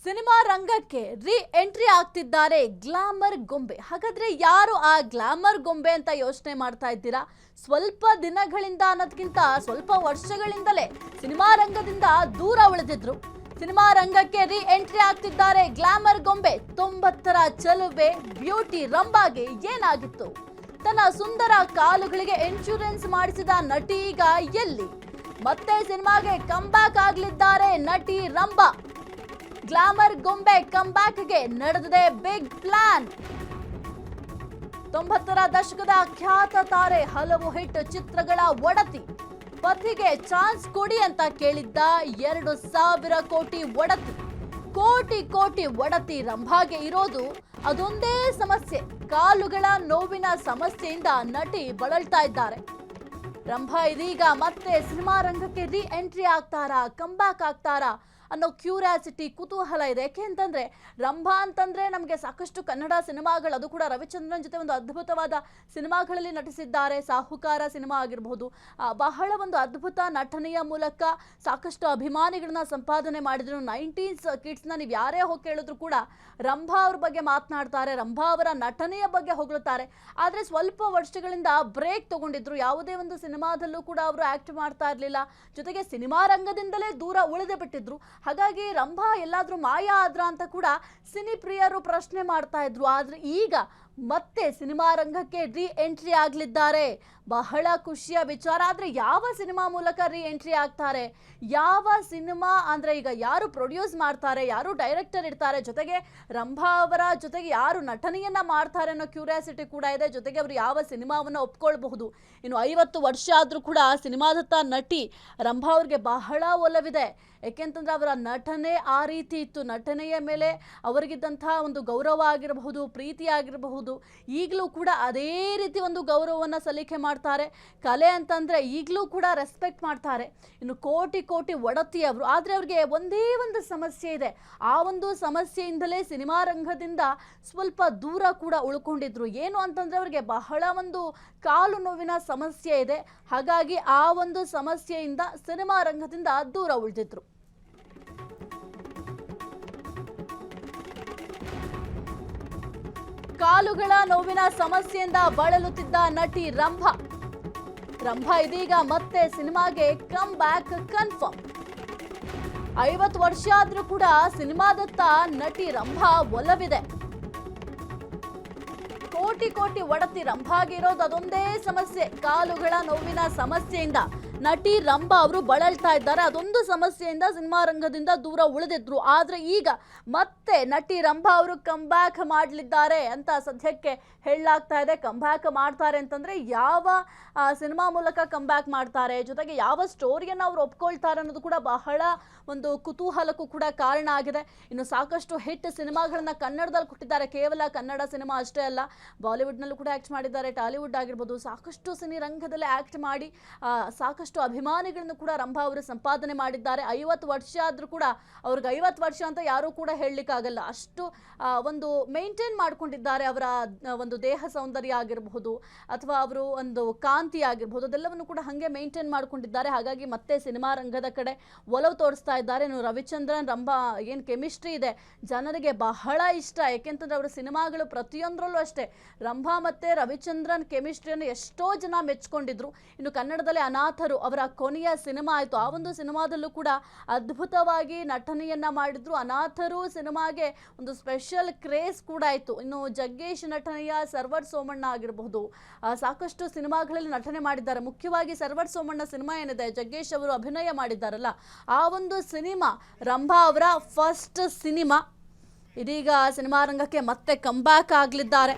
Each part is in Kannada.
ಸಿನಿಮಾ ರಂಗಕ್ಕೆ ರೀ ಎಂಟ್ರಿ ಆಗ್ತಿದ್ದಾರೆ ಗ್ಲಾಮರ್ ಗೊಂಬೆ. ಹಾಗಾದ್ರೆ ಯಾರು ಆ ಗ್ಲಾಮರ್ ಗೊಂಬೆ ಅಂತ ಯೋಚನೆ ಮಾಡ್ತಾ ಇದ್ದೀರಾ? ಸ್ವಲ್ಪ ದಿನಗಳಿಂದ ಅನ್ನೋದಕ್ಕಿಂತ ಸ್ವಲ್ಪ ವರ್ಷಗಳಿಂದಲೇ ಸಿನಿಮಾ ರಂಗದಿಂದ ದೂರ ಉಳಿದಿದ್ರು. ಸಿನಿಮಾ ರಂಗಕ್ಕೆ ರೀ ಎಂಟ್ರಿ ಆಗ್ತಿದ್ದಾರೆ ಗ್ಲಾಮರ್ ಗೊಂಬೆ. 90ರ ಚಲುವೆ ಬ್ಯೂಟಿ ರಂಭಾಗೆ ಏನಾಗಿತ್ತು? ತನ್ನ ಸುಂದರ ಕಾಲುಗಳಿಗೆ ಇನ್ಶೂರೆನ್ಸ್ ಮಾಡಿಸಿದ ನಟಿ ಈಗ ಎಲ್ಲಿ? ಮತ್ತೆ ಸಿನಿಮಾಗೆ ಕಮ್ಬ್ಯಾಕ್ ಆಗಲಿದ್ದಾರೆ ನಟಿ ರಂಭಾ. ಗ್ಲಾಮರ್ ಗೊಂಬೆ ಕಮ್ಬ್ಯಾಕ್ಗೆ ನಡೆದಿದೆ ಬಿಗ್ ಪ್ಲಾನ್. 90ರ ದಶಕದ ಖ್ಯಾತ ತಾರೆ, ಹಲವು ಹಿಟ್ ಚಿತ್ರಗಳ ಒಡತಿ. ಪತಿಗೆ ಚಾನ್ಸ್ ಕೊಡಿ ಅಂತ ಕೇಳಿದ್ದ 2,000 ಕೋಟಿ ಒಡತಿ. ಕೋಟಿ ಕೋಟಿ ಒಡತಿ ರಂಭಾಗೆ ಇರೋದು ಅದೊಂದೇ ಸಮಸ್ಯೆ. ಕಾಲುಗಳ ನೋವಿನ ಸಮಸ್ಯೆಯಿಂದ ನಟಿ ಬಳಲ್ತಾ ಇದ್ದಾರೆ. ರಂಭಾ ಇದೀಗ ಮತ್ತೆ ಸಿನಿಮಾ ರಂಗಕ್ಕೆ ರೀ ಎಂಟ್ರಿ ಆಗ್ತಾರಾ, ಕಮ್ಬ್ಯಾಕ್ ಆಗ್ತಾರಾ ಅನ್ನೋ ಕ್ಯೂರಿಯಾಸಿಟಿ, ಕುತೂಹಲ ಇದೆ. ಯಾಕೆಂತಂದ್ರೆ ರಂಭಾ ಅಂತಂದ್ರೆ ನಮಗೆ ಸಾಕಷ್ಟು ಕನ್ನಡ ಸಿನಿಮಾಗಳು, ಅದು ಕೂಡ ರವಿಚಂದ್ರನ್ ಜೊತೆ ಒಂದು ಅದ್ಭುತವಾದ ಸಿನಿಮಾಗಳಲ್ಲಿ ನಟಿಸಿದ್ದಾರೆ. ಸಾಹುಕಾರ ಸಿನಿಮಾ ಆಗಿರಬಹುದು, ಬಹಳ ಒಂದು ಅದ್ಭುತ ನಟನೆಯ ಮೂಲಕ ಸಾಕಷ್ಟು ಅಭಿಮಾನಿಗಳನ್ನ ಸಂಪಾದನೆ ಮಾಡಿದ್ರು. 90s ಕಿಡ್ಸ್ನ ನೀವು ಯಾರೇ ಹೋಗಿ ಕೇಳಿದ್ರು ಕೂಡ ರಂಭಾ ಅವ್ರ ಬಗ್ಗೆ ಮಾತನಾಡ್ತಾರೆ, ರಂಭಾ ಅವರ ನಟನೆಯ ಬಗ್ಗೆ ಹೊಗಳುತ್ತಾರೆ. ಆದರೆ ಸ್ವಲ್ಪ ವರ್ಷಗಳಿಂದ ಬ್ರೇಕ್ ತಗೊಂಡಿದ್ರು. ಯಾವುದೇ ಒಂದು ಸಿನಿಮಾದಲ್ಲೂ ಕೂಡ ಅವರು ಆಕ್ಟ್ ಮಾಡ್ತಾ ಇರಲಿಲ್ಲ. ಜೊತೆಗೆ ಸಿನಿಮಾ ರಂಗದಿಂದಲೇ ದೂರ ಉಳಿದು ಬಿಟ್ಟಿದ್ರು. ಹಾಗಾಗಿ ರಂಭಾ ಎಲ್ಲಾದ್ರೂ ಮಾಯ ಆದ್ರ ಅಂತ ಕೂಡ ಸಿನಿ ಪ್ರಿಯರು ಪ್ರಶ್ನೆ ಮಾಡ್ತಾ ಇದ್ರು. ಆದ್ರೆ ಈಗ ಮತ್ತೆ ಸಿನಿಮಾ ರಂಗಕ್ಕೆ ರೀ ಎಂಟ್ರಿ ಆಗ್ಲಿದ್ದಾರೆ. ಬಹಳ ಖುಷಿಯ ವಿಚಾರ. ಆದ್ರೆ ಯಾವ ಸಿನಿಮಾ ಮೂಲಕ ರೀ ಎಂಟ್ರಿ ಆಗ್ತಾರೆ, ಯಾವ ಸಿನಿಮಾ ಅಂದ್ರೆ ಈಗ ಯಾರು ಪ್ರೊಡ್ಯೂಸ್ ಮಾಡ್ತಾರೆ, ಯಾರು ಡೈರೆಕ್ಟರ್ ಇರ್ತಾರೆ, ಜೊತೆಗೆ ರಂಭಾ ಅವರ ಜೊತೆಗೆ ಯಾರು ನಟನೆಯನ್ನ ಮಾಡ್ತಾರೆ ಅನ್ನೋ ಕ್ಯೂರಿಯಾಸಿಟಿ ಕೂಡ ಇದೆ. ಜೊತೆಗೆ ಅವರು ಯಾವ ಸಿನಿಮಾವನ್ನ ಒಪ್ಕೊಳ್ಬಹುದು. ಇನ್ನು 50 ವರ್ಷ ಆದ್ರೂ ಕೂಡ ಸಿನಿಮಾದತ್ತ ನಟಿ ರಂಭಾ ಅವ್ರಿಗೆ ಬಹಳ ಒಲವಿದೆ. ಯಾಕೆಂತಂದ್ರೆ ಅವರ ನಟನೆ ಆ ರೀತಿ ಇತ್ತು. ನಟನೆಯ ಮೇಲೆ ಅವರಿಗಿದ್ದಂತಹ ಒಂದು ಗೌರವ ಆಗಿರಬಹುದು, ಪ್ರೀತಿ ಆಗಿರಬಹುದು, ಈಗಲೂ ಕೂಡ ಅದೇ ರೀತಿ ಒಂದು ಗೌರವವನ್ನು ಸಲ್ಲಿಕೆ ಮಾಡ್ತಾರೆ. ಕಲೆ ಅಂತಂದ್ರೆ ಈಗಲೂ ಕೂಡ ರೆಸ್ಪೆಕ್ಟ್ ಮಾಡ್ತಾರೆ. ಇನ್ನು ಕೋಟಿ ಕೋಟಿ ಒಡತಿ ಅವರು. ಆದರೆ ಅವ್ರಿಗೆ ಒಂದೇ ಒಂದು ಸಮಸ್ಯೆ ಇದೆ. ಆ ಒಂದು ಸಮಸ್ಯೆಯಿಂದಲೇ ಸಿನಿಮಾ ರಂಗದಿಂದ ಸ್ವಲ್ಪ ದೂರ ಕೂಡ ಉಳ್ಕೊಂಡಿದ್ರು. ಏನು ಅಂತಂದ್ರೆ ಅವ್ರಿಗೆ ಬಹಳ ಒಂದು ಕಾಲು ನೋವಿನ ಸಮಸ್ಯೆ ಇದೆ. ಹಾಗಾಗಿ ಆ ಒಂದು ಸಮಸ್ಯೆಯಿಂದ ಸಿನಿಮಾ ರಂಗದಿಂದ ದೂರ ಉಳಿದಿದ್ರು. ಕಾಲುಗಳ ನೋವಿನ ಸಮಸ್ಯೆಯಿಂದ ಬಳಲುತ್ತಿದ್ದ ನಟಿ ರಂಭಾ. ರಂಭಾ ಇದೀಗ ಮತ್ತೆ ಸಿನಿಮಾಗೆ ಕಮ್ ಬ್ಯಾಕ್ ಕನ್ಫರ್ಮ್. 50 ವರ್ಷ ಆದ್ರೂ ಕೂಡ ಸಿನಿಮಾದತ್ತ ನಟಿ ರಂಭಾ ಒಲವಿದೆ. ಕೋಟಿ ಕೋಟಿ ಒಡತಿ ರಂಭಾಗೆ ಇರೋದು ಅದೊಂದೇ ಸಮಸ್ಯೆ. ಕಾಲುಗಳ ನೋವಿನ ಸಮಸ್ಯೆಯಿಂದ ನಟಿ ರಂಭಾ ಅವರು ಬಳಲ್ತಾ ಇದ್ದಾರೆ. ಅದೊಂದು ಸಮಸ್ಯೆಯಿಂದ ಸಿನಿಮಾ ರಂಗದಿಂದ ದೂರ ಉಳಿದಿದ್ರು. ಆದ್ರೆ ಈಗ ಮತ್ತೆ ನಟಿ ರಂಭಾ ಅವರು ಕಮ್ಬ್ಯಾಕ್ ಮಾಡಲಿದ್ದಾರೆ ಅಂತ ಸದ್ಯಕ್ಕೆ ಹೇಳಲಾಗ್ತಾ ಇದೆ. ಕಮ್ಬ್ಯಾಕ್ ಮಾಡ್ತಾರೆ ಅಂತಂದ್ರೆ ಯಾವ ಸಿನಿಮಾ ಮೂಲಕ ಕಮ್ಬ್ಯಾಕ್ ಮಾಡ್ತಾರೆ, ಜೊತೆಗೆ ಯಾವ ಸ್ಟೋರಿಯನ್ನ ಅವ್ರು ಒಪ್ಕೊಳ್ತಾರೆ ಅನ್ನೋದು ಕೂಡ ಬಹಳ ಒಂದು ಕುತೂಹಲಕ್ಕೂ ಕೂಡ ಕಾರಣ ಆಗಿದೆ. ಇನ್ನು ಸಾಕಷ್ಟು ಹಿಟ್ ಸಿನಿಮಾಗಳನ್ನ ಕನ್ನಡದಲ್ಲಿ ಕೊಟ್ಟಿದ್ದಾರೆ. ಕೇವಲ ಕನ್ನಡ ಸಿನಿಮಾ ಅಷ್ಟೇ ಅಲ್ಲ, ಬಾಲಿವುಡ್ನಲ್ಲೂ ಕೂಡ ಆಕ್ಟ್ ಮಾಡಿದ್ದಾರೆ. ಟಾಲಿವುಡ್ ಆಗಿರ್ಬೋದು, ಸಾಕಷ್ಟು ಸಿನಿ ರಂಗದಲ್ಲಿ ಆಕ್ಟ್ ಮಾಡಿ ಸಾಕಷ್ಟು ಅಭಿಮಾನಿಗಳನ್ನು ಕೂಡ ರಂಭಾ ಅವರು ಸಂಪಾದನೆ ಮಾಡಿದ್ದಾರೆ. 50 ವರ್ಷ ಆದ್ರೂ ಕೂಡ ಅವ್ರಿಗೆ 50 ವರ್ಷ ಅಂತ ಯಾರೂ ಕೂಡ ಹೇಳಲಿಕ್ಕಾಗಲ್ಲ. ಅಷ್ಟು ಒಂದು ಮೇಂಟೈನ್ ಮಾಡ್ಕೊಂಡಿದ್ದಾರೆ. ಅವರ ಒಂದು ದೇಹ ಸೌಂದರ್ಯ ಆಗಿರಬಹುದು ಅಥವಾ ಅವರು ಒಂದು ಕಾಂತಿ ಆಗಿರ್ಬೋದು, ಅದೆಲ್ಲವನ್ನು ಕೂಡ ಹಾಗೆ ಮೇಂಟೈನ್ ಮಾಡ್ಕೊಂಡಿದ್ದಾರೆ. ಹಾಗಾಗಿ ಮತ್ತೆ ಸಿನಿಮಾ ರಂಗದ ಕಡೆ ಒಲವು ತೋರಿಸ್ತಾ ಇದ್ದಾರೆ. ಇನ್ನು ರವಿಚಂದ್ರನ್ ರಂಭಾ ಏನು ಕೆಮಿಸ್ಟ್ರಿ ಇದೆ ಜನರಿಗೆ ಬಹಳ ಇಷ್ಟ. ಯಾಕೆಂತಂದ್ರೆ ಅವರ ಸಿನಿಮಾಗಳು ಪ್ರತಿಯೊಂದರಲ್ಲೂ ಅಷ್ಟೇ ರಂಭಾ ಮತ್ತೆ ರವಿಚಂದ್ರನ್ ಕೆಮಿಸ್ಟ್ರಿಯನ್ನು ಎಷ್ಟೋ ಜನ ಮೆಚ್ಕೊಂಡಿದ್ರು. ಇನ್ನು ಕನ್ನಡದಲ್ಲಿ ಅನಾಥರು ಅವರ ಕೊನೆಯ ಸಿನಿಮಾ ಆಯಿತು. ಆ ಒಂದು ಸಿನಿಮಾದಲ್ಲೂ ಕೂಡ ಅದ್ಭುತವಾಗಿ ನಟನೆಯನ್ನ ಮಾಡಿದ್ರು. ಅನಾಥರು ಸಿನಿಮಾಗೆ ಒಂದು ಸ್ಪೆಷಲ್ ಕ್ರೇಜ್ ಕೂಡ ಆಯಿತು. ಇನ್ನು ಜಗ್ಗೇಶ್ ನಟನೆಯ ಸರ್ವರ್ ಸೋಮಣ್ಣ ಆಗಿರಬಹುದು, ಸಾಕಷ್ಟು ಸಿನಿಮಾಗಳಲ್ಲಿ ನಟನೆ ಮಾಡಿದ್ದಾರೆ. ಮುಖ್ಯವಾಗಿ ಸರ್ವರ್ ಸೋಮಣ್ಣ ಸಿನಿಮಾ ಏನಿದೆ, ಜಗ್ಗೇಶ್ ಅವರು ಅಭಿನಯ ಮಾಡಿದ್ದಾರಲ್ಲ, ಆ ಒಂದು ಸಿನಿಮಾ ರಂಭಾ ಅವರ ಫಸ್ಟ್ ಸಿನಿಮಾ. ಇದೀಗ ಸಿನಿಮಾ ರಂಗಕ್ಕೆ ಮತ್ತೆ ಕಂಬ್ಯಾಕ್ ಆಗಲಿದ್ದಾರೆ.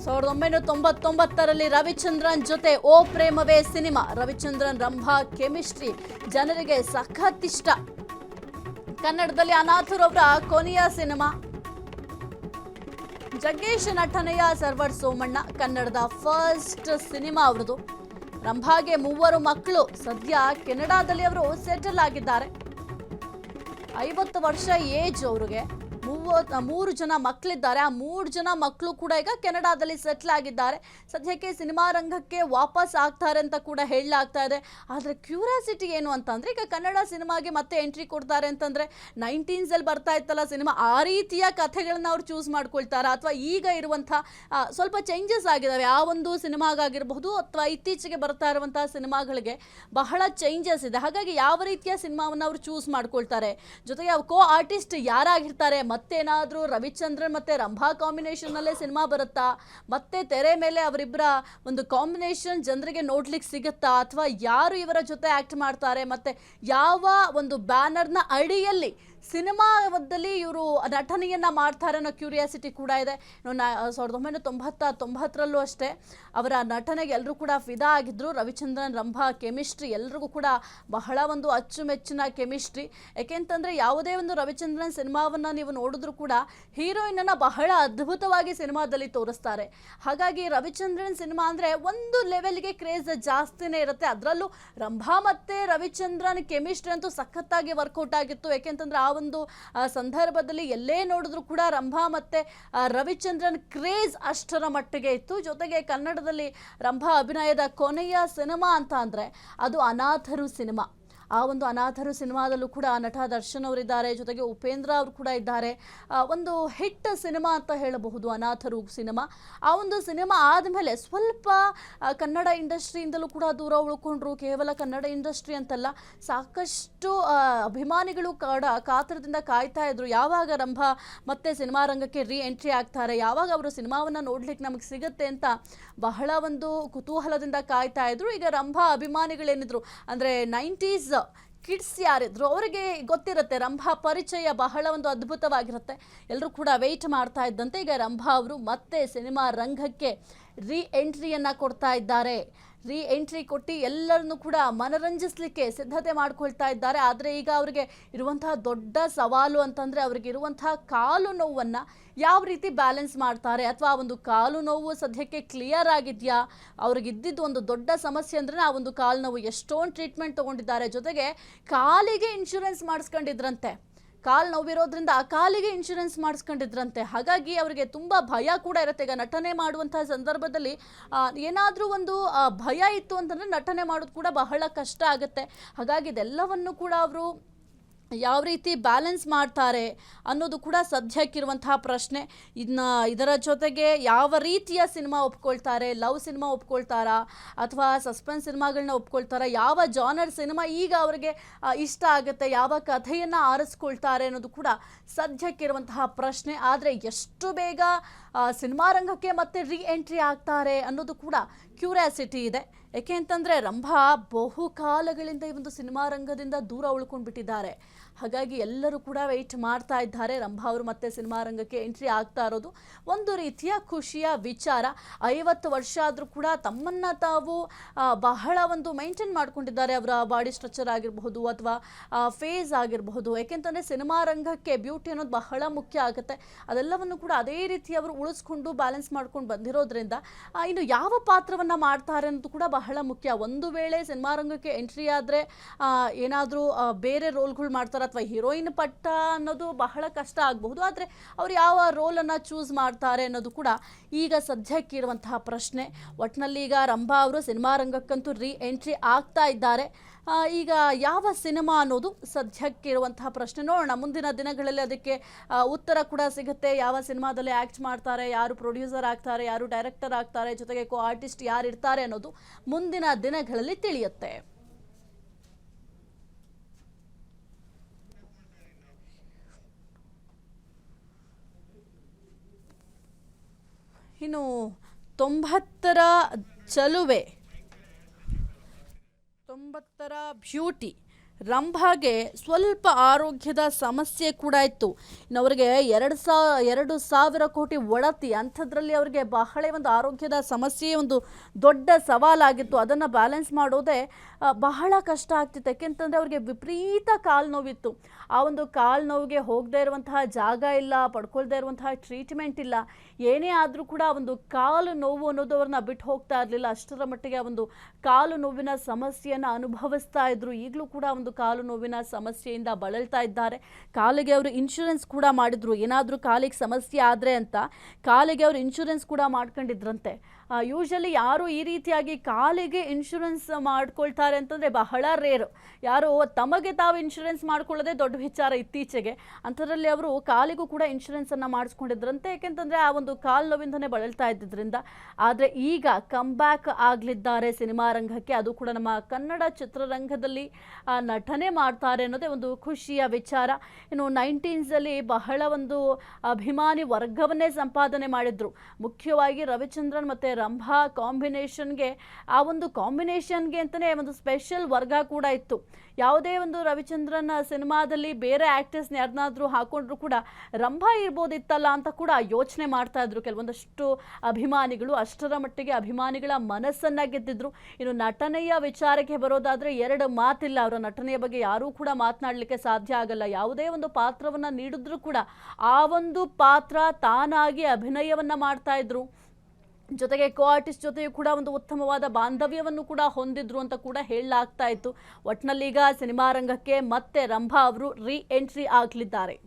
1999ರಲ್ಲಿ ರವಿಚಂದ್ರನ್ ಜೊತೆ ಓ ಪ್ರೇಮವೇ ಸಿನಿಮಾ. ರವಿಚಂದ್ರನ್ ರಂಭಾ ಕೆಮಿಸ್ಟ್ರಿ ಜನರಿಗೆ ಸಖತ್ ಇಷ್ಟ. ಕನ್ನಡದಲ್ಲಿ ಅನಾಥರು ಅವರ ಕೊನೆಯ ಸಿನಿಮಾ. ಜಗ್ಗೇಶ್ ನಟನೆಯ ಸರ್ವರ್ ಸೋಮಣ್ಣ ಕನ್ನಡದ ಫಸ್ಟ್ ಸಿನಿಮಾ ಅವರದು. ರಂಭಾಗೆ 3 ಮಕ್ಕಳು. ಸದ್ಯ ಕೆನಡಾದಲ್ಲಿ ಅವರು ಸೆಟಲ್ ಆಗಿದ್ದಾರೆ. 50 ವರ್ಷ ಏಜ್ ಅವ್ರಿಗೆ. ಮೂರು ಜನ ಮಕ್ಕಳಿದ್ದಾರೆ. ಆ 3 ಜನ ಮಕ್ಕಳು ಕೂಡ ಈಗ ಕೆನಡಾದಲ್ಲಿ ಸೆಟ್ಲ್ ಆಗಿದ್ದಾರೆ. ಸದ್ಯಕ್ಕೆ ಸಿನಿಮಾ ರಂಗಕ್ಕೆ ವಾಪಸ್ ಆಗ್ತಾರೆ ಅಂತ ಕೂಡ ಹೇಳಲಾಗ್ತಾ ಇದೆ. ಆದರೆ ಕ್ಯೂರಿಯಾಸಿಟಿ ಏನು ಅಂತಂದರೆ, ಈಗ ಕನ್ನಡ ಸಿನಿಮಾಗೆ ಮತ್ತೆ ಎಂಟ್ರಿ ಕೊಡ್ತಾರೆ ಅಂತಂದರೆ 19s ಬರ್ತಾ ಇತ್ತಲ್ಲ ಸಿನಿಮಾ, ಆ ರೀತಿಯ ಕಥೆಗಳನ್ನ ಅವ್ರು ಚೂಸ್ ಮಾಡ್ಕೊಳ್ತಾರಾ ಅಥವಾ ಈಗ ಇರುವಂಥ ಸ್ವಲ್ಪ ಚೇಂಜಸ್ ಆಗಿದ್ದಾವೆ ಆ ಒಂದು ಸಿನಿಮಾಗಾಗಿರಬಹುದು ಅಥವಾ ಇತ್ತೀಚೆಗೆ ಬರ್ತಾ ಇರುವಂತಹ ಸಿನಿಮಾಗಳಿಗೆ ಬಹಳ ಚೇಂಜಸ್ ಇದೆ. ಹಾಗಾಗಿ ಯಾವ ರೀತಿಯ ಸಿನಿಮಾವನ್ನು ಅವರು ಚೂಸ್ ಮಾಡ್ಕೊಳ್ತಾರೆ, ಜೊತೆಗೆ ಕೋ ಆರ್ಟಿಸ್ಟ್ ಯಾರಾಗಿರ್ತಾರೆ, ಮತ್ತೇನಾದರೂ ರವಿಚಂದ್ರನ್ ಮತ್ತು ರಂಭಾ ಕಾಂಬಿನೇಷನ್ನಲ್ಲೇ ಸಿನಿಮಾ ಬರುತ್ತಾ, ಮತ್ತೆ ತೆರೆ ಮೇಲೆ ಅವರಿಬ್ಬರ ಒಂದು ಕಾಂಬಿನೇಷನ್ ಜನರಿಗೆ ನೋಡ್ಲಿಕ್ಕೆ ಸಿಗುತ್ತಾ, ಅಥವಾ ಯಾರು ಇವರ ಜೊತೆ ಆ್ಯಕ್ಟ್ ಮಾಡ್ತಾರೆ, ಮತ್ತು ಯಾವ ಒಂದು ಬ್ಯಾನರ್ನ ಅಡಿಯಲ್ಲಿ ಸಿನಿಮಾದಲ್ಲಿ ಇವರು ನಟನೆಯನ್ನು ಮಾಡ್ತಾರೆ ಅನ್ನೋ ಕ್ಯೂರಿಯಾಸಿಟಿ ಕೂಡ ಇದೆ. 1990ರಲ್ಲೂ ಅಷ್ಟೇ ಅವರ ನಟನೆಗೆ ಎಲ್ಲರೂ ಕೂಡ ಫಿದಾ ಆಗಿದ್ದರು. ರವಿಚಂದ್ರನ್ ರಂಭಾ ಕೆಮಿಸ್ಟ್ರಿ ಎಲ್ರಿಗೂ ಕೂಡ ಬಹಳ ಒಂದು ಅಚ್ಚುಮೆಚ್ಚಿನ ಕೆಮಿಸ್ಟ್ರಿ. ಯಾಕೆಂತಂದರೆ ಯಾವುದೇ ಒಂದು ರವಿಚಂದ್ರನ್ ಸಿನಿಮಾವನ್ನು ನೀವು ನೋಡಿದ್ರೂ ಕೂಡ ಹೀರೋಯಿನನ್ನು ಬಹಳ ಅದ್ಭುತವಾಗಿ ಸಿನಿಮಾದಲ್ಲಿ ತೋರಿಸ್ತಾರೆ. ಹಾಗಾಗಿ ರವಿಚಂದ್ರನ್ ಸಿನಿಮಾ ಅಂದರೆ ಒಂದು ಲೆವೆಲ್ಗೆ ಕ್ರೇಜ್ ಜಾಸ್ತಿನೇ ಇರುತ್ತೆ. ಅದರಲ್ಲೂ ರಂಭಾ ಮತ್ತು ರವಿಚಂದ್ರನ್ ಕೆಮಿಸ್ಟ್ರಿ ಅಂತೂ ಸಖತ್ತಾಗಿ ವರ್ಕೌಟ್ ಆಗಿತ್ತು. ಯಾಕೆಂತಂದರೆ ಆ ಒಂದು ಸಂದರ್ಭದಲ್ಲಿ ಎಲ್ಲೇ ನೋಡಿದ್ರು ಕೂಡ ರಂಭಾ ಮತ್ತೆ ರವಿಚಂದ್ರನ್ ಕ್ರೇಜ್ ಅಷ್ಟರ ಮಟ್ಟಿಗೆ ಇತ್ತು. ಜೊತೆಗೆ ಕನ್ನಡದಲ್ಲಿ ರಂಭಾ ಅಭಿನಯದ ಕೊನೆಯ ಸಿನಿಮಾ ಅಂತ ಅಂದರೆ ಅದು ಅನಾಥರು ಸಿನಿಮಾ. ಆ ಒಂದು ಅನಾಥರು ಸಿನಿಮಾದಲ್ಲೂ ಕೂಡ ನಟ ದರ್ಶನ್ ಅವರಿದ್ದಾರೆ, ಜೊತೆಗೆ ಉಪೇಂದ್ರ ಅವರು ಕೂಡ ಇದ್ದಾರೆ. ಒಂದು ಹಿಟ್ ಸಿನಿಮಾ ಅಂತ ಹೇಳಬಹುದು ಅನಾಥರು ಸಿನಿಮಾ. ಆ ಒಂದು ಸಿನಿಮಾ ಆದಮೇಲೆ ಸ್ವಲ್ಪ ಕನ್ನಡ ಇಂಡಸ್ಟ್ರಿಯಿಂದಲೂ ಕೂಡ ದೂರ ಉಳ್ಕೊಂಡ್ರು. ಕೇವಲ ಕನ್ನಡ ಇಂಡಸ್ಟ್ರಿ ಅಂತಲ್ಲ, ಸಾಕಷ್ಟು ಅಭಿಮಾನಿಗಳು ಕಾತರದಿಂದ ಕಾಯ್ತಾ ಇದ್ರು ಯಾವಾಗ ರಂಭಾ ಮತ್ತೆ ಸಿನಿಮಾ ರಂಗಕ್ಕೆ ಎಂಟ್ರಿ ಆಗ್ತಾರೆ, ಯಾವಾಗ ಅವರು ಸಿನಿಮಾವನ್ನು ನೋಡ್ಲಿಕ್ಕೆ ನಮಗೆ ಸಿಗುತ್ತೆ ಅಂತ ಬಹಳ ಒಂದು ಕುತೂಹಲದಿಂದ ಕಾಯ್ತಾ ಇದ್ರು. ಈಗ ರಂಭಾ ಅಭಿಮಾನಿಗಳೇನಿದ್ರು ಅಂದರೆ 90s ಕಿಡ್ಸ್ ಯಾರಿದ್ರು ಅವರಿಗೆ ಗೊತ್ತಿರುತ್ತೆ ರಂಭಾ ಪರಿಚಯ ಬಹಳ ಒಂದು ಅದ್ಭುತವಾಗಿರುತ್ತೆ. ಎಲ್ಲರೂ ಕೂಡ ವೆಯ್ಟ್ ಮಾಡ್ತಾ ಇದ್ದಂತೆ ಈಗ ರಂಭಾ ಅವರು ಮತ್ತೆ ಸಿನಿಮಾ ರಂಗಕ್ಕೆ ಎಂಟ್ರಿಯನ್ನು ಕೊಡ್ತಾ ಇದ್ದಾರೆ. ಎಂಟ್ರಿ ಕೊಟ್ಟು ಎಲ್ಲರನ್ನು ಕೂಡ ಮನರಂಜಿಸಲಿಕ್ಕೆ ಸಿದ್ಧತೆ ಮಾಡ್ಕೊಳ್ತಾ ಇದ್ದಾರೆ. ಆದರೆ ಈಗ ಅವರಿಗೆ ಇರುವಂತಹ ದೊಡ್ಡ ಸವಾಲು ಅಂತಂದರೆ ಅವರಿಗೆ ಇರುವಂತಹ ಕಾಲು ನೋವನ್ನು ಯಾವ ರೀತಿ ಬ್ಯಾಲೆನ್ಸ್ ಮಾಡ್ತಾರೆ, ಅಥವಾ ಆ ಒಂದು ಕಾಲು ನೋವು ಸದ್ಯಕ್ಕೆ ಕ್ಲಿಯರ್ ಆಗಿದೆಯಾ, ಅವ್ರಿಗಿದ್ದಿದ್ದು ಒಂದು ದೊಡ್ಡ ಸಮಸ್ಯೆ ಅಂದರೆ ಆ ಒಂದು ಕಾಲು ನೋವು ಎಷ್ಟೊಂದು ಟ್ರೀಟ್ಮೆಂಟ್ ತೊಗೊಂಡಿದ್ದಾರೆ. ಜೊತೆಗೆ ಕಾಲಿಗೆ ಇನ್ಶೂರೆನ್ಸ್ ಮಾಡಿಸ್ಕೊಂಡಿದ್ರಂತೆ, ಕಾಲು ನೋವಿರೋದ್ರಿಂದ ಆ ಕಾಲಿಗೆ ಇನ್ಶೂರೆನ್ಸ್ ಮಾಡಿಸ್ಕೊಂಡಿದ್ರಂತೆ. ಹಾಗಾಗಿ ಅವರಿಗೆ ತುಂಬ ಭಯ ಕೂಡ ಇರುತ್ತೆ. ಈಗ ನಟನೆ ಮಾಡುವಂತಹ ಸಂದರ್ಭದಲ್ಲಿ ಏನಾದರೂ ಒಂದು ಭಯ ಇತ್ತು ಅಂತಂದರೆ ನಟನೆ ಮಾಡೋದು ಕೂಡ ಬಹಳ ಕಷ್ಟ ಆಗುತ್ತೆ. ಹಾಗಾಗಿ ಇದೆಲ್ಲವನ್ನು ಕೂಡ ಅವರು ಯಾವ ರೀತಿ ಬ್ಯಾಲೆನ್ಸ್ ಮಾಡ್ತಾರೆ ಅನ್ನೋದು ಕೂಡ ಸದ್ಯಕ್ಕಿರುವಂತಹ ಪ್ರಶ್ನೆ. ಇದರ ಜೊತೆಗೆ ಯಾವ ರೀತಿಯ ಸಿನಿಮಾ ಒಪ್ಕೊಳ್ತಾರೆ, ಲವ್ ಸಿನಿಮಾ ಒಪ್ಕೊಳ್ತಾರಾ ಅಥವಾ ಸಸ್ಪೆನ್ಸ್ ಸಿನಿಮಾಗಳನ್ನ ಒಪ್ಕೊಳ್ತಾರಾ, ಯಾವ ಜಾನರ್ ಸಿನಿಮಾ ಈಗ ಅವರಿಗೆ ಇಷ್ಟ ಆಗುತ್ತೆ, ಯಾವ ಕಥೆಯನ್ನು ಆರಿಸ್ಕೊಳ್ತಾರೆ ಅನ್ನೋದು ಕೂಡ ಸದ್ಯಕ್ಕಿರುವಂತಹ ಪ್ರಶ್ನೆ. ಆದರೆ ಎಷ್ಟು ಬೇಗ ಸಿನಿಮಾ ರಂಗಕ್ಕೆ ಮತ್ತೆ ಎಂಟ್ರಿ ಆಗ್ತಾರೆ ಅನ್ನೋದು ಕೂಡ ಕ್ಯೂರಿಯಾಸಿಟಿ ಇದೆ. ಯಾಕೆ ಅಂತಂದರೆ ರಂಭಾ ಬಹುಕಾಲಗಳಿಂದ ಈ ಒಂದು ಸಿನಿಮಾ ರಂಗದಿಂದ ದೂರ ಉಳ್ಕೊಂಡ್ಬಿಟ್ಟಿದ್ದಾರೆ. ಹಾಗಾಗಿ ಎಲ್ಲರೂ ಕೂಡ ವೆಯ್ಟ್ ಮಾಡ್ತಾ ಇದ್ದಾರೆ. ರಂಭಾ ಅವರು ಮತ್ತೆ ಸಿನಿಮಾ ರಂಗಕ್ಕೆ ಎಂಟ್ರಿ ಆಗ್ತಾ ಇರೋದು ಒಂದು ರೀತಿಯ ಖುಷಿಯ ವಿಚಾರ. 50 ವರ್ಷ ಆದರೂ ಕೂಡ ತಮ್ಮನ್ನು ತಾವು ಬಹಳ ಒಂದು ಮೇಂಟೈನ್ ಮಾಡ್ಕೊಂಡಿದ್ದಾರೆ. ಅವರ ಬಾಡಿ ಸ್ಟ್ರಕ್ಚರ್ ಆಗಿರಬಹುದು ಅಥವಾ ಫೇಸ್ ಆಗಿರಬಹುದು. ಯಾಕೆಂತಂದರೆ ಸಿನಿಮಾ ರಂಗಕ್ಕೆ ಬ್ಯೂಟಿ ಅನ್ನೋದು ಬಹಳ ಮುಖ್ಯ ಆಗುತ್ತೆ. ಅದೆಲ್ಲವನ್ನು ಕೂಡ ಅದೇ ರೀತಿ ಅವರು ಉಳಿಸ್ಕೊಂಡು ಬ್ಯಾಲೆನ್ಸ್ ಮಾಡ್ಕೊಂಡು ಬಂದಿರೋದ್ರಿಂದ ಇನ್ನು ಯಾವ ಪಾತ್ರವನ್ನು ಮಾಡ್ತಾರೆ ಅನ್ನೋದು ಕೂಡ ಬಹಳ ಮುಖ್ಯ. ಒಂದು ವೇಳೆ ಸಿನಿಮಾ ರಂಗಕ್ಕೆ ಎಂಟ್ರಿ ಆದರೆ ಏನಾದರೂ ಬೇರೆ ರೋಲ್ಗಳು ಮಾಡ್ತಾರೆ ಅಥವಾ ಹೀರೋಯಿನ್ ಪಟ್ಟ ಅನ್ನೋದು ಬಹಳ ಕಷ್ಟ ಆಗಬಹುದು. ಆದರೆ ಅವ್ರು ಯಾವ ರೋಲನ್ನು ಚೂಸ್ ಮಾಡ್ತಾರೆ ಅನ್ನೋದು ಕೂಡ ಈಗ ಸದ್ಯಕ್ಕಿರುವಂತಹ ಪ್ರಶ್ನೆ. ಒಟ್ಟಿನಲ್ಲಿ ಈಗ ರಂಭಾ ಅವರು ಸಿನಿಮಾ ರಂಗಕ್ಕಂತೂ ಎಂಟ್ರಿ ಆಗ್ತಾ ಇದ್ದಾರೆ. ಈಗ ಯಾವ ಸಿನಿಮಾ ಅನ್ನೋದು ಸದ್ಯಕ್ಕಿರುವಂತಹ ಪ್ರಶ್ನೆ. ನೋಡೋಣ ಮುಂದಿನ ದಿನಗಳಲ್ಲಿ ಅದಕ್ಕೆ ಉತ್ತರ ಕೂಡ ಸಿಗುತ್ತೆ. ಯಾವ ಸಿನಿಮಾದಲ್ಲಿ ಆ್ಯಕ್ಟ್ ಮಾಡ್ತಾರೆ, ಯಾರು ಪ್ರೊಡ್ಯೂಸರ್ ಆಗ್ತಾರೆ, ಯಾರು ಡೈರೆಕ್ಟರ್ ಆಗ್ತಾರೆ, ಜೊತೆಗೆ ಕೋ ಆರ್ಟಿಸ್ಟ್ ಯಾರು ಇರ್ತಾರೆ ಅನ್ನೋದು ಮುಂದಿನ ದಿನಗಳಲ್ಲಿ ತಿಳಿಯುತ್ತೆ. ಇನ್ನು 90ರ ಚಲುವೆ, 90ರ ಬ್ಯೂಟಿ ರಂಭಾಗೆ ಸ್ವಲ್ಪ ಆರೋಗ್ಯದ ಸಮಸ್ಯೆ ಕೂಡ ಇತ್ತು. ಇನ್ನು ಅವರಿಗೆ 2,000 ಕೋಟಿ ಒಡತಿ, ಅಂಥದ್ರಲ್ಲಿ ಅವರಿಗೆ ಬಹಳ ಒಂದು ಆರೋಗ್ಯದ ಸಮಸ್ಯೆ ಒಂದು ದೊಡ್ಡ ಸವಾಲಾಗಿತ್ತು. ಅದನ್ನು ಬ್ಯಾಲೆನ್ಸ್ ಮಾಡೋದೇ ಬಹಳ ಕಷ್ಟ ಆಗ್ತಿತ್ತು. ಯಾಕೆಂತಂದರೆ ಅವ್ರಿಗೆ ವಿಪರೀತ ಕಾಲು ನೋವಿತ್ತು. ಆ ಒಂದು ಕಾಲು ನೋವಿಗೆ ಹೋಗದೇ ಇರುವಂತಹ ಜಾಗ ಇಲ್ಲ, ಪಡ್ಕೊಳ್ದೇ ಇರುವಂತಹ ಟ್ರೀಟ್ಮೆಂಟ್ ಇಲ್ಲ. ಏನೇ ಆದರೂ ಕೂಡ ಒಂದು ಕಾಲು ನೋವು ಅನ್ನೋದು ಅವ್ರನ್ನ ಬಿಟ್ಟು ಹೋಗ್ತಾ ಇರಲಿಲ್ಲ. ಅಷ್ಟರ ಮಟ್ಟಿಗೆ ಒಂದು ಕಾಲು ನೋವಿನ ಸಮಸ್ಯೆಯನ್ನು ಅನುಭವಿಸ್ತಾ ಇದ್ರು. ಈಗಲೂ ಕೂಡ ಒಂದು ಒಂದು ಕಾಲು ನೋವಿನ ಸಮಸ್ಯೆಯಿಂದ ಬಳಲ್ತಾ ಇದ್ದಾರೆ. ಕಾಲಿಗೆ ಅವರು ಇನ್ಶೂರೆನ್ಸ್ ಕೂಡ ಮಾಡಿದ್ರು, ಏನಾದರೂ ಕಾಲಿಗೆ ಸಮಸ್ಯೆ ಆದರೆ ಅಂತ ಕಾಲಿಗೆ ಅವರು ಇನ್ಶೂರೆನ್ಸ್ ಕೂಡ ಮಾಡ್ಕೊಂಡಿದ್ರಂತೆ. ಯೂಶಲಿ ಯಾರು ಈ ರೀತಿಯಾಗಿ ಕಾಲಿಗೆ ಇನ್ಶೂರೆನ್ಸ್ ಮಾಡ್ಕೊಳ್ತಾರೆ ಅಂತಂದರೆ ಬಹಳ ರೇರು. ಯಾರು ತಮಗೆ ತಾವು ಇನ್ಶೂರೆನ್ಸ್ ಮಾಡ್ಕೊಳ್ಳೋದೇ ದೊಡ್ಡ ವಿಚಾರ ಇತ್ತೀಚೆಗೆ. ಅಂಥದ್ರಲ್ಲಿ ಅವರು ಕಾಲಿಗೂ ಕೂಡ ಇನ್ಶೂರೆನ್ಸನ್ನು ಮಾಡಿಸ್ಕೊಂಡಿದ್ರಂತೆ, ಏಕೆಂತಂದರೆ ಆ ಒಂದು ಕಾಲು ನೋವಿಂದನೇ ಬಳಲ್ತಾ ಇದ್ದಿದ್ದರಿಂದ. ಆದರೆ ಈಗ ಕಮ್ಬ್ಯಾಕ್ ಆಗಲಿದ್ದಾರೆ ಸಿನಿಮಾ ರಂಗಕ್ಕೆ, ಅದು ಕೂಡ ನಮ್ಮ ಕನ್ನಡ ಚಿತ್ರರಂಗದಲ್ಲಿ ನಟನೆ ಮಾಡ್ತಾರೆ ಅನ್ನೋದೇ ಒಂದು ಖುಷಿಯ ವಿಚಾರ. ಇನ್ನು 90sಲ್ಲಿ ಬಹಳ ಒಂದು ಅಭಿಮಾನಿ ವರ್ಗವನ್ನೇ ಸಂಪಾದನೆ ಮಾಡಿದ್ರು. ಮುಖ್ಯವಾಗಿ ರವಿಚಂದ್ರನ್ ಮತ್ತು ರಂಭಾ ಕಾಂಬಿನೇಷನ್ಗೆ, ಆ ಒಂದು ಕಾಂಬಿನೇಷನ್ಗೆ ಅಂತಲೇ ಒಂದು ಸ್ಪೆಷಲ್ ವರ್ಗ ಕೂಡ ಇತ್ತು. ಯಾವುದೇ ಒಂದು ರವಿಚಂದ್ರನ್ ಸಿನಿಮಾದಲ್ಲಿ ಬೇರೆ ಆ್ಯಕ್ಟರ್ಸ್ನ ಯಾರನ್ನಾದರೂ ಹಾಕೊಂಡ್ರು ಕೂಡ ರಂಭಾ ಇರ್ಬೋದಿತ್ತಲ್ಲ ಅಂತ ಕೂಡ ಯೋಚನೆ ಮಾಡ್ತಾ ಇದ್ರು ಕೆಲವೊಂದಷ್ಟು ಅಭಿಮಾನಿಗಳು. ಅಷ್ಟರ ಮಟ್ಟಿಗೆ ಅಭಿಮಾನಿಗಳ ಮನಸ್ಸನ್ನು ಗೆದ್ದಿದ್ರು. ಇನ್ನು ನಟನೆಯ ವಿಚಾರಕ್ಕೆ ಬರೋದಾದರೆ ಎರಡು ಮಾತಿಲ್ಲ, ಅವರ ನಟನೆಯ ಬಗ್ಗೆ ಯಾರೂ ಕೂಡ ಮಾತನಾಡಲಿಕ್ಕೆ ಸಾಧ್ಯ ಆಗಲ್ಲ. ಯಾವುದೇ ಒಂದು ಪಾತ್ರವನ್ನು ನೀಡಿದ್ರೂ ಕೂಡ ಆ ಒಂದು ಪಾತ್ರ ತಾನಾಗಿ ಅಭಿನಯವನ್ನು ಮಾಡ್ತಾ ಇದ್ರು. ಜೊತೆಗೆ ಕೋ ಆರ್ಟಿಸ್ಟ್ ಜೊತೆಯೂ ಕೂಡ ಒಂದು ಉತ್ತಮವಾದ ಬಾಂಧವ್ಯವನ್ನು ಕೂಡ ಹೊಂದಿದ್ರು ಅಂತ ಕೂಡ ಹೇಳಲಾಗ್ತಾ ಇತ್ತು. ಒಟ್ಟಿನಲ್ಲಿ ಈಗ ಸಿನಿಮಾ ರಂಗಕ್ಕೆ ಮತ್ತೆ ರಂಭಾ ಅವರು ರೀ ಎಂಟ್ರಿ ಆಗಲಿದ್ದಾರೆ.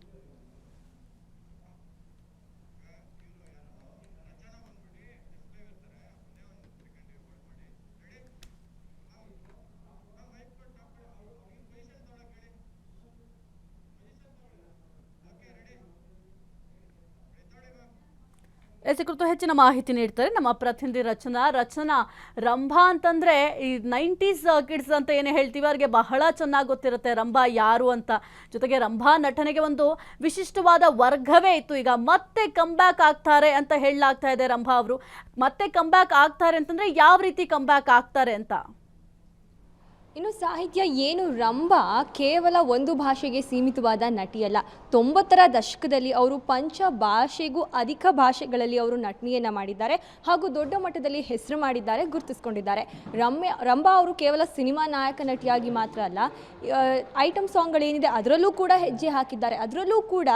ಈ ಕುರಿತು ಹೆಚ್ಚಿನ ಮಾಹಿತಿ ನೀಡ್ತಾರೆ ನಮ್ಮ ಪ್ರತಿನಿಧಿ ರಚನಾ. ರಂಭಾ ಅಂತಂದ್ರೆ ಈ 90s ಕಿಡ್ಸ್ ಅಂತ ಏನು ಹೇಳ್ತೀವಿ ಅವ್ರಿಗೆ ಬಹಳ ಚೆನ್ನಾಗಿ ಗೊತ್ತಿರುತ್ತೆ ರಂಭಾ ಯಾರು ಅಂತ. ಜೊತೆಗೆ ರಂಭಾ ನಟನೆಗೆ ಒಂದು ವಿಶಿಷ್ಟವಾದ ವರ್ಗವೇ ಇತ್ತು. ಈಗ ಮತ್ತೆ ಕಮ್ಬ್ಯಾಕ್ ಆಗ್ತಾರೆ ಅಂತ ಹೇಳಲಾಗ್ತಾ ಇದೆ. ರಂಭಾ ಅವರು ಮತ್ತೆ ಕಮ್ಬ್ಯಾಕ್ ಆಗ್ತಾರೆ ಅಂತಂದ್ರೆ ಯಾವ ರೀತಿ ಕಮ್ಬ್ಯಾಕ್ ಆಗ್ತಾರೆ ಅಂತ? ಇನ್ನು ಸಾಹಿತ್ಯ ಏನು, ರಂಭಾ ಕೇವಲ ಒಂದು ಭಾಷೆಗೆ ಸೀಮಿತವಾದ ನಟಿಯಲ್ಲ. 90ರ ದಶಕದಲ್ಲಿ ಅವರು ಪಂಚ ಭಾಷೆಗೂ ಅಧಿಕ ಭಾಷೆಗಳಲ್ಲಿ ಅವರು ನಟನೆಯನ್ನು ಮಾಡಿದ್ದಾರೆ ಹಾಗೂ ದೊಡ್ಡ ಮಟ್ಟದಲ್ಲಿ ಹೆಸರು ಮಾಡಿದ್ದಾರೆ, ಗುರುತಿಸ್ಕೊಂಡಿದ್ದಾರೆ. ರಂಭಾ ಅವರು ಕೇವಲ ಸಿನಿಮಾ ನಾಯಕ ನಟಿಯಾಗಿ ಮಾತ್ರ ಅಲ್ಲ, ಐಟಮ್ ಸಾಂಗ್ಗಳೇನಿದೆ ಅದರಲ್ಲೂ ಕೂಡ ಹೆಜ್ಜೆ ಹಾಕಿದ್ದಾರೆ. ಅದರಲ್ಲೂ ಕೂಡ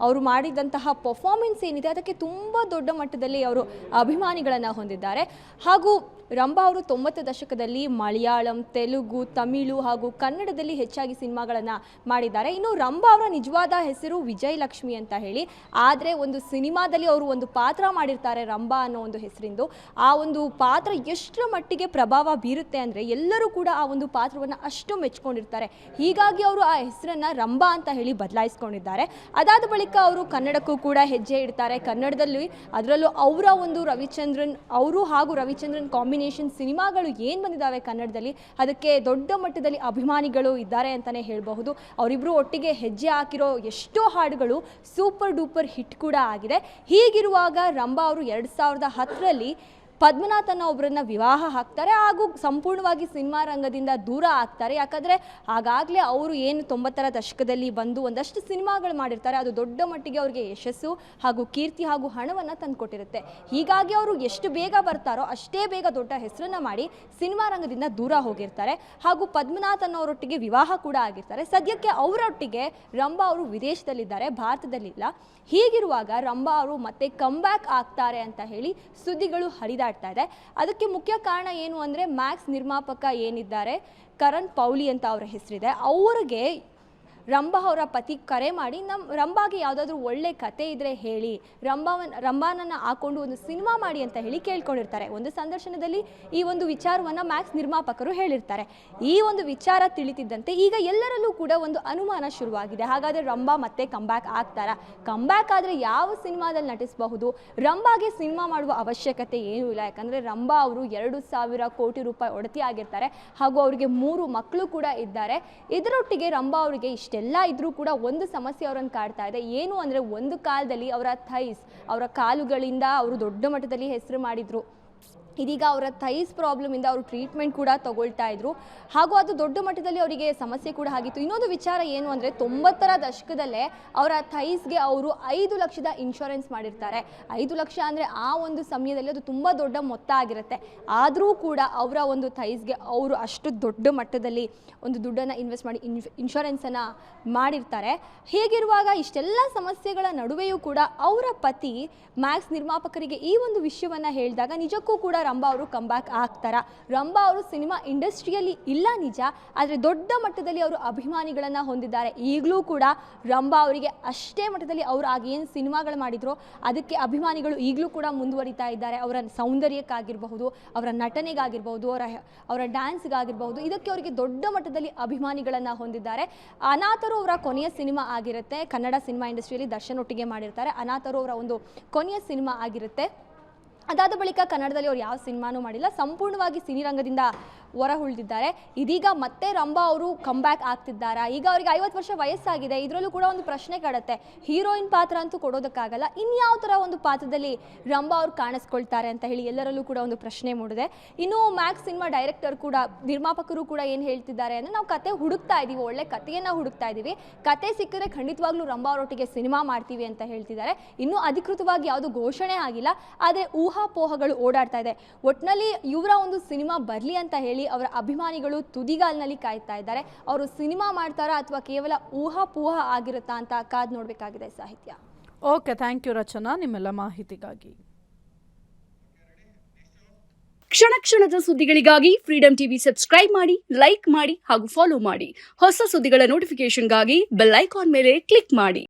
ಅವರು ಮಾಡಿದಂತಹ ಪರ್ಫಾರ್ಮೆನ್ಸ್ ಏನಿದೆ ಅದಕ್ಕೆ ತುಂಬ ದೊಡ್ಡ ಮಟ್ಟದಲ್ಲಿ ಅವರು ಅಭಿಮಾನಿಗಳನ್ನು ಹೊಂದಿದ್ದಾರೆ. ಹಾಗೂ ರಂಭಾ ಅವರು 90ರ ದಶಕದಲ್ಲಿ ಮಲಯಾಳಂ, ತೆಲುಗು, ತಮಿಳು ಹಾಗೂ ಕನ್ನಡದಲ್ಲಿ ಹೆಚ್ಚಾಗಿ ಸಿನಿಮಾಗಳನ್ನು ಮಾಡಿದ್ದಾರೆ. ಇನ್ನು ರಂಭಾ ಅವರ ನಿಜವಾದ ಹೆಸರು ವಿಜಯಲಕ್ಷ್ಮಿ ಅಂತ ಹೇಳಿ. ಆದರೆ ಒಂದು ಸಿನಿಮಾದಲ್ಲಿ ಅವರು ಒಂದು ಪಾತ್ರ ಮಾಡಿರ್ತಾರೆ ರಂಭಾ ಅನ್ನೋ ಒಂದು ಹೆಸರಿಂದು. ಆ ಒಂದು ಪಾತ್ರ ಎಷ್ಟರ ಮಟ್ಟಿಗೆ ಪ್ರಭಾವ ಬೀರುತ್ತೆ ಅಂದರೆ ಎಲ್ಲರೂ ಕೂಡ ಆ ಒಂದು ಪಾತ್ರವನ್ನು ಅಷ್ಟು ಮೆಚ್ಕೊಂಡಿರ್ತಾರೆ. ಹೀಗಾಗಿ ಅವರು ಆ ಹೆಸರನ್ನು ರಂಭಾ ಅಂತ ಹೇಳಿ ಬದಲಾಯಿಸ್ಕೊಂಡಿದ್ದಾರೆ. ಅದಾದ ಬಳಿಕ ಅವರು ಕನ್ನಡಕ್ಕೂ ಕೂಡ ಹೆಜ್ಜೆ ಇಡ್ತಾರೆ. ಕನ್ನಡದಲ್ಲಿ ಅದರಲ್ಲೂ ಅವರ ಒಂದು ರವಿಚಂದ್ರನ್ ಅವರು ಹಾಗೂ ರವಿಚಂದ್ರನ್ ಕಾಂಬಿನೇಷನ್ ಸಿನಿಮಾಗಳು ಏನು ಬಂದಿದ್ದಾವೆ ಕನ್ನಡದಲ್ಲಿ, ಅದಕ್ಕೆ ದೊಡ್ಡ ಮಟ್ಟದಲ್ಲಿ ಅಭಿಮಾನಿಗಳು ಇದ್ದಾರೆ ಅಂತಲೇ ಹೇಳಬಹುದು. ಅವರಿಬ್ಬರು ಒಟ್ಟಿಗೆ ಹೆಜ್ಜೆ ಹಾಕಿರೋ ಎಷ್ಟೋ ಹಾಡುಗಳು ಸೂಪರ್ ಡೂಪರ್ ಹಿಟ್ ಕೂಡ ಆಗಿದೆ. ಹೀಗಿರುವಾಗ ರಂಭಾ ಅವರು 2010ರಲ್ಲಿ ಪದ್ಮನಾಥ್ ಅನ್ನೋ ಒಬ್ಬರನ್ನ ವಿವಾಹ ಆಗ್ತಾರೆ ಹಾಗೂ ಸಂಪೂರ್ಣವಾಗಿ ಸಿನಿಮಾ ರಂಗದಿಂದ ದೂರ ಆಗ್ತಾರೆ. ಯಾಕಂದರೆ ಆಗಾಗಲೇ ಅವರು ಏನು 90ರ ದಶಕದಲ್ಲಿ ಬಂದು ಒಂದಷ್ಟು ಸಿನಿಮಾಗಳು ಮಾಡಿರ್ತಾರೆ, ಅದು ದೊಡ್ಡ ಮಟ್ಟಿಗೆ ಅವರಿಗೆ ಯಶಸ್ಸು ಹಾಗೂ ಕೀರ್ತಿ ಹಾಗೂ ಹಣವನ್ನು ತಂದುಕೊಟ್ಟಿರುತ್ತೆ. ಹೀಗಾಗಿ ಅವರು ಎಷ್ಟು ಬೇಗ ಬರ್ತಾರೋ ಅಷ್ಟೇ ಬೇಗ ದೊಡ್ಡ ಹೆಸರನ್ನು ಮಾಡಿ ಸಿನಿಮಾ ರಂಗದಿಂದ ದೂರ ಹೋಗಿರ್ತಾರೆ ಹಾಗೂ ಪದ್ಮನಾಥ್ ಅನ್ನೋರೊಟ್ಟಿಗೆ ವಿವಾಹ ಕೂಡ ಆಗಿರ್ತಾರೆ. ಸದ್ಯಕ್ಕೆ ಅವರೊಟ್ಟಿಗೆ ರಂಭಾ ಅವರು ವಿದೇಶದಲ್ಲಿದ್ದಾರೆ, ಭಾರತದಲ್ಲಿಲ್ಲ. ಹೀಗಿರುವಾಗ ರಂಭಾ ಅವರು ಮತ್ತೆ ಕಮ್ಬ್ಯಾಕ್ ಆಗ್ತಾರೆ ಅಂತ ಹೇಳಿ ಸುದ್ದಿಗಳು ಹರಿದಾಡ್ತಾ ಇದೆ. ಅದಕ್ಕೆ ಮುಖ್ಯ ಕಾರಣ ಏನು ಅಂದರೆ ಮ್ಯಾಕ್ಸ್ ನಿರ್ಮಾಪಕ ಏನಿದ್ದಾರೆ ಕರಣ್ ಪೌಲಿ ಅಂತ ಅವರ ಹೆಸರಿದೆ, ಅವರಿಗೆ ರಂಭಾ ಅವರ ಪತಿ ಕರೆ ಮಾಡಿ ರಂಭಾಗೆ ಯಾವುದಾದ್ರೂ ಒಳ್ಳೆ ಕತೆ ಇದ್ದರೆ ಹೇಳಿ, ರಂಭಾನನ್ನು ಹಾಕೊಂಡು ಒಂದು ಸಿನಿಮಾ ಮಾಡಿ ಅಂತ ಹೇಳಿ ಕೇಳ್ಕೊಂಡಿರ್ತಾರೆ. ಒಂದು ಸಂದರ್ಶನದಲ್ಲಿ ಈ ಒಂದು ವಿಚಾರವನ್ನು ಮ್ಯಾಕ್ಸ್ ನಿರ್ಮಾಪಕರು ಹೇಳಿರ್ತಾರೆ. ಈ ಒಂದು ವಿಚಾರ ತಿಳಿತಿದ್ದಂತೆ ಈಗ ಎಲ್ಲರಲ್ಲೂ ಕೂಡ ಒಂದು ಅನುಮಾನ ಶುರುವಾಗಿದೆ. ಹಾಗಾದರೆ ರಂಭಾ ಮತ್ತೆ ಕಮ್ಬ್ಯಾಕ್ ಆಗ್ತಾರಾ? ಕಮ್ಬ್ಯಾಕ್ ಆದರೆ ಯಾವ ಸಿನಿಮಾದಲ್ಲಿ ನಟಿಸಬಹುದು? ರಂಭಾಗೆ ಸಿನಿಮಾ ಮಾಡುವ ಅವಶ್ಯಕತೆ ಏನೂ ಇಲ್ಲ. ಯಾಕಂದರೆ ರಂಭಾ ಅವರು 2,000 ಕೋಟಿ ರೂಪಾಯಿ ಒಡತಿ ಆಗಿರ್ತಾರೆ ಹಾಗೂ ಅವರಿಗೆ 3 ಮಕ್ಕಳು ಕೂಡ ಇದ್ದಾರೆ. ಇದರೊಟ್ಟಿಗೆ ರಂಭಾ ಅವರಿಗೆ ಇಷ್ಟೆಲ್ಲ ಇದ್ರೂ ಕೂಡ ಒಂದು ಸಮಸ್ಯೆ ಅವರನ್ನು ಕಾಡ್ತಾ ಇದೆ. ಏನು ಅಂದರೆ ಒಂದು ಕಾಲದಲ್ಲಿ ಅವರ ಥೈಸ್, ಅವರ ಕಾಲುಗಳಿಂದ ಅವರು ದೊಡ್ಡ ಮಟ್ಟದಲ್ಲಿ ಹೆಸರು ಮಾಡಿದ್ರು. ಇದೀಗ ಅವರ ಥೈಸ್ ಪ್ರಾಬ್ಲಮಿಂದ ಅವರು ಟ್ರೀಟ್ಮೆಂಟ್ ಕೂಡ ತಗೊಳ್ತಾ ಇದ್ರು ಹಾಗೂ ಅದು ದೊಡ್ಡ ಮಟ್ಟದಲ್ಲಿ ಅವರಿಗೆ ಸಮಸ್ಯೆ ಕೂಡ ಆಗಿತ್ತು. ಇನ್ನೊಂದು ವಿಚಾರ ಏನು ಅಂದರೆ 90ರ ದಶಕದಲ್ಲೇ ಅವರ ಥೈಸ್ಗೆ ಅವರು 5 ಲಕ್ಷದ ಇನ್ಶೂರೆನ್ಸ್ ಮಾಡಿರ್ತಾರೆ. 5 ಲಕ್ಷ ಅಂದರೆ ಆ ಒಂದು ಸಮಯದಲ್ಲಿ ಅದು ತುಂಬ ದೊಡ್ಡ ಮೊತ್ತ ಆಗಿರುತ್ತೆ. ಆದರೂ ಕೂಡ ಅವರ ಒಂದು ಥೈಸ್ಗೆ ಅವರು ಅಷ್ಟು ದೊಡ್ಡ ಮಟ್ಟದಲ್ಲಿ ಒಂದು ದುಡ್ಡನ್ನು ಇನ್ವೆಸ್ಟ್ ಮಾಡಿ ಇನ್ಶೂರೆನ್ಸನ್ನು ಮಾಡಿರ್ತಾರೆ. ಹೀಗಿರುವಾಗ ಇಷ್ಟೆಲ್ಲ ಸಮಸ್ಯೆಗಳ ನಡುವೆಯೂ ಕೂಡ ಅವರ ಪತಿ ಮ್ಯಾಕ್ಸ್ ನಿರ್ಮಾಪಕರಿಗೆ ಈ ಒಂದು ವಿಷಯವನ್ನು ಹೇಳಿದಾಗ ನಿಜಕ್ಕೂ ಕೂಡ ರಂಭಾ ಅವರು ಕಂಬ್ಯಾಕ್ ಆಗ್ತಾರಾ? ರಂಭಾ ಅವರು ಸಿನಿಮಾ ಇಂಡಸ್ಟ್ರಿಯಲ್ಲಿ ಇಲ್ಲ ನಿಜ, ಆದರೆ ದೊಡ್ಡ ಮಟ್ಟದಲ್ಲಿ ಅವರು ಅಭಿಮಾನಿಗಳನ್ನು ಹೊಂದಿದ್ದಾರೆ. ಈಗಲೂ ಕೂಡ ರಂಭಾ ಅವರಿಗೆ ಅಷ್ಟೇ ಮಟ್ಟದಲ್ಲಿ ಅವರು ಆಗೇನು ಸಿನಿಮಾಗಳು ಮಾಡಿದ್ರು ಅದಕ್ಕೆ ಅಭಿಮಾನಿಗಳು ಈಗಲೂ ಕೂಡ ಮುಂದುವರಿತಾ ಇದ್ದಾರೆ. ಅವರ ಸೌಂದರ್ಯಕ್ಕಾಗಿರಬಹುದು, ಅವರ ನಟನೆಗಾಗಿರ್ಬಹುದು, ಅವರ ಡ್ಯಾನ್ಸ್ಗಾಗಿರ್ಬಹುದು, ಇದಕ್ಕೆ ಅವರಿಗೆ ದೊಡ್ಡ ಮಟ್ಟದಲ್ಲಿ ಅಭಿಮಾನಿಗಳನ್ನು ಹೊಂದಿದ್ದಾರೆ. ಅನಾಥರು ಅವರ ಕೊನೆಯ ಸಿನಿಮಾ ಆಗಿರುತ್ತೆ. ಕನ್ನಡ ಸಿನಿಮಾ ಇಂಡಸ್ಟ್ರಿಯಲ್ಲಿ ದರ್ಶನ್ ಒಟ್ಟಿಗೆ ಮಾಡಿರ್ತಾರೆ. ಅನಾಥರು ಅವರ ಒಂದು ಕೊನೆಯ ಸಿನಿಮಾ ಆಗಿರುತ್ತೆ. ಅದಾದ ಬಳಿಕ ಕನ್ನಡದಲ್ಲಿ ಅವ್ರು ಯಾವ ಸಿನಿಮಾನೂ ಮಾಡಿಲ್ಲ, ಸಂಪೂರ್ಣವಾಗಿ ಸಿನಿರಂಗದಿಂದ ಹೊರ ಉಳಿದಿದ್ದಾರೆ. ಇದೀಗ ಮತ್ತೆ ರಂಭಾ ಅವರು ಕಂಬ್ಯಾಕ್ ಆಗ್ತಿದ್ದಾರಾ? ಈಗ ಅವರಿಗೆ 50 ವರ್ಷ ವಯಸ್ಸಾಗಿದೆ. ಇದರಲ್ಲೂ ಕೂಡ ಒಂದು ಪ್ರಶ್ನೆ ಕಾಡುತ್ತೆ, ಹೀರೋಯಿನ್ ಪಾತ್ರ ಅಂತೂ ಕೊಡೋದಕ್ಕಾಗಲ್ಲ, ಇನ್ಯಾವ ಥರ ಒಂದು ಪಾತ್ರದಲ್ಲಿ ರಂಭಾ ಅವರು ಕಾಣಿಸ್ಕೊಳ್ತಾರೆ ಅಂತ ಹೇಳಿ ಎಲ್ಲರಲ್ಲೂ ಕೂಡ ಒಂದು ಪ್ರಶ್ನೆ ಮೂಡಿದೆ. ಇನ್ನು ಮ್ಯಾಕ್ಸ್ ಸಿನಿಮಾ ಡೈರೆಕ್ಟರ್ ಕೂಡ, ನಿರ್ಮಾಪಕರು ಕೂಡ ಏನು ಹೇಳ್ತಿದ್ದಾರೆ ಅಂದರೆ, ನಾವು ಕತೆ ಹುಡುಕ್ತಾ ಇದ್ದೀವಿ, ಒಳ್ಳೆ ಕಥೆಯನ್ನು ಹುಡುಕ್ತಾ ಇದ್ದೀವಿ, ಕತೆ ಸಿಕ್ಕರೆ ಖಂಡಿತವಾಗ್ಲೂ ರಂಭಾ ಅವರೊಟ್ಟಿಗೆ ಸಿನಿಮಾ ಮಾಡ್ತೀವಿ ಅಂತ ಹೇಳ್ತಿದ್ದಾರೆ. ಇನ್ನೂ ಅಧಿಕೃತವಾಗಿ ಯಾವುದು ಘೋಷಣೆ ಆಗಿಲ್ಲ, ಆದರೆ ಊಹಾಪೋಹಗಳು ಓಡಾಡ್ತಾ ಇದೆ. ಒಟ್ಟಿನಲ್ಲಿ ಇವರ ಒಂದು ಸಿನಿಮಾ ಬರಲಿ ಅಂತ ಹೇಳಿ ಅವರ ಅಭಿಮಾನಿಗಳು ತುದಿಗಾಲಿನಲ್ಲಿ ಕಾಯ್ತಾ ಇದ್ದಾರೆ. ಅವರು ಸಿನಿಮಾ ಮಾಡ್ತಾರಾ ಅಥವಾ ಕೇವಲ ಊಹಾಪೋಹ ಆಗಿರುತ್ತಾ ಅಂತ ಕಾದ್ ನೋಡಬೇಕಾಗಿದೆ. ಸಾಹಿತ್ಯ. ಓಕೆ, ಥ್ಯಾಂಕ್ ಯು ರಚನಾ ನಿಮ್ಮೆಲ್ಲ ಮಾಹಿತಿಗಾಗಿ. ಕ್ಷಣ ಕ್ಷಣದ ಸುದ್ದಿಗಳಿಗಾಗಿ ಫ್ರೀಡಂ ಟಿವಿ ಸಬ್ಸ್ಕ್ರೈಬ್ ಮಾಡಿ, ಲೈಕ್ ಮಾಡಿ ಹಾಗೂ ಫಾಲೋ ಮಾಡಿ. ಹೊಸ ಸುದ್ದಿಗಳ ನೋಟಿಫಿಕೇಶನ್ಗಾಗಿ ಬೆಲ್ ಐಕಾನ್ ಮೇಲೆ ಕ್ಲಿಕ್ ಮಾಡಿ.